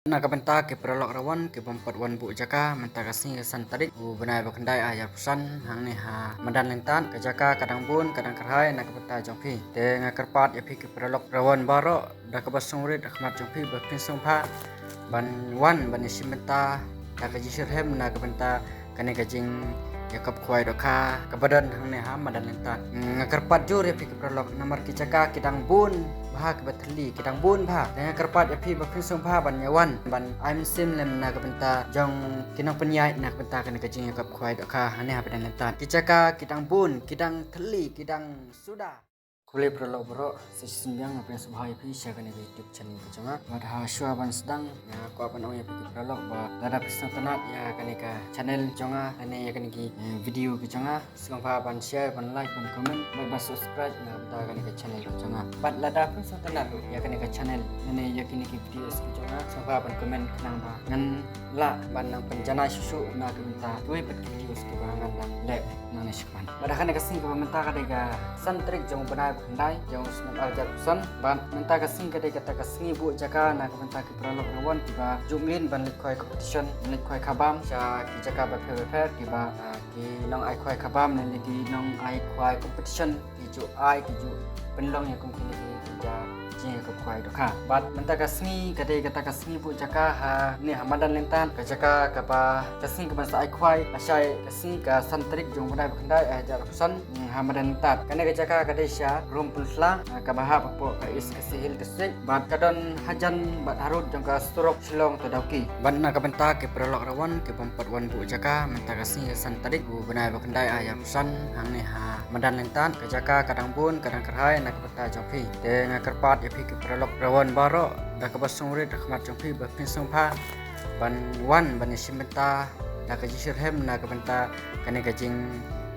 Nak benta ke prolog rawan ke bompat wan bu jaka menta kasih san tarik u benai bakandai ayar pesan hang ni ha madan lentan ke jaka kadang bun kadang kerhai nak benta jongpi te ngakerpat ya pi ke prolog rawan baro dak basung rit akhmat jongpi bapin sumpa ban wan ban isi benta dak jisir hem nak benta kane gajing yakap kuai doka kebadan hang ni ha madan lentan ngakerpat jur ya pi ke prolog namar ke jaka kidang bun bah ke batli kidang bun bah dengan kerpat api bapin sumpah ban nyawan ban I'm sim lem na benta jong kinang penyai nak benta kena kajing yakap kuai doka hane ha badan lentan kicaka kidang bun kidang teli kidang sudah Kule prolog bro season yang apa yang subhai pi share kan YouTube channel kejonga wadha shua ban sedang ya aku apa ong ya pi prolog ba dada pisang tenat ya kan ka channel jonga ane ya kan ki video kejonga sing pa ban share ban like ban comment ban subscribe na beta kan ka channel kejonga bat lada pisang tenat ya kan ka channel ane ya kan ki video kejonga sing pa ban comment kenang ba ngan la ban nang penjana susu na ka beta tuai pat video ke bangan dan lek nang nishkan wadha kan ka sing ka menta ka dega santrik jong benai Handai jauh semak ajar pesan ban minta kasing kadai kata kasing ibu jaka nak minta ke prolog rawan tiba jumlin ban likwai competition likwai kabam sya ki jaka ba fer tiba ki nong ai kwai kabam nan di nong ai kwai competition ki ju ai ki ju penlong yang kum kini ki ja jing ke kwai doka bat minta kasing kadai kata kasing ibu jaka ha ni hamadan lentan ke jaka ka ba kasing ke masa ai kwai asyai kasing ka santrik jong bandai bakandai ajar pesan hamadan lentan kana ke jaka kadai sya rumpul sla kabaha papo is kesihil kesik bat kadon hajan bat harut jangka sturok silong tadauki ban na kabenta ke prolog rawan ke bompat wan bu jaka menta kasih san tarik bu benai bakandai ayam pesan hang ni ha madan lentan ke jaka kadang bun kadang kerhai nak beta jongpi te ngakerpat ya pi ke prolog rawan baro dak basung rit akhmat jongpi bapin sumpa ban wan ban isim benta dak jisir hem nak benta kane gajing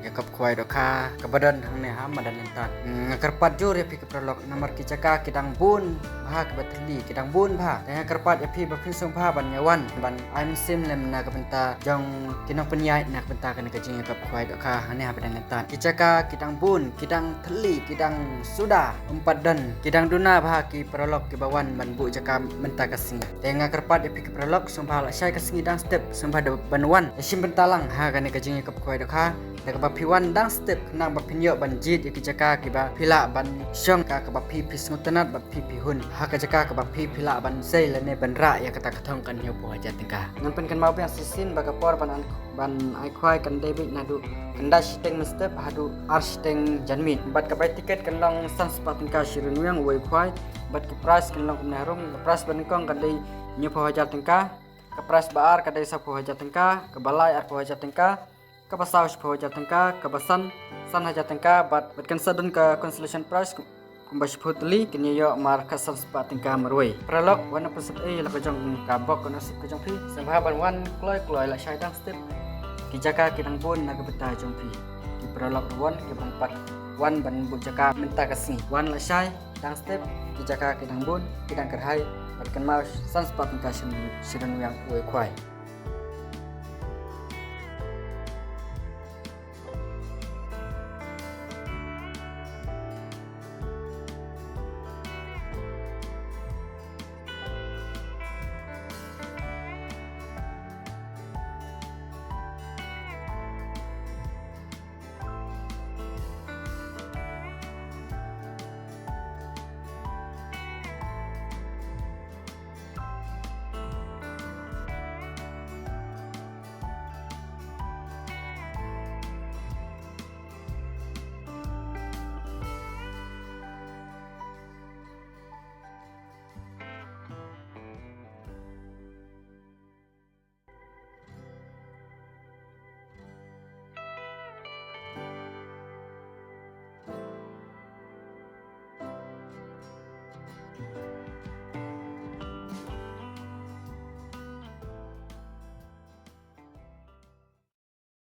yakap kuai doka kebadan hang ni ha madan lentan ngakerpat jur ya pi ke prolog namar ki jaka kidang bun bah ke batli kidang bun bah dengan kerpat ya pi bapin sumpah ban nyawan ban I'm sim lem na benta jong kinang penyai nak benta kena kajing yakap kuai doka hane ha badan lentan ki jaka kidang bun kidang teli kidang sudah empat dan kidang duna bah ki prolog ki bawan ban bu jaka benta kasing dengan kerpat ya pi ke prolog sumpah la syai kasing dang step sumpah ban wan sim bentalang ha kena kajing yakap kuai doka dak piwan dang step nang bapinyo banjit iki jaka kiba pila ban syong ka bapi pismutanat bapi pihun ha ka jaka ka bapi pila ban sei lene ban ra ya kata kathong kan yo po aja tingka ngan pen kan mau yang sisin baga por ban ai khwai kan debit nadu kanda steng step hadu arsteng janmit bat ka bai tiket kan long san spat tingka shirun yang wei khwai bat ka price kan long kumnarum price ban kong kan dei nyo po aja tingka ka price baar ka dei sa po aja tingka ka balai ar po aja tingka kapasau sepuluh jatengka kabasan san hajatengka bat kan sadun ka consolation prize kumbash putli kini yo mar kasal sepatengka marway prolog wana pusat la kajong kabok kono sip kajong pi sambaban wan kloi la syaidang step kijaka kidang bun naga beta jong pi di prolog wan ke bangpat wan ban bu jaka menta kasih wan la syai dang step kijaka kidang bun kidang kerhai bat kan mau san sepatengka sirun yang we kwai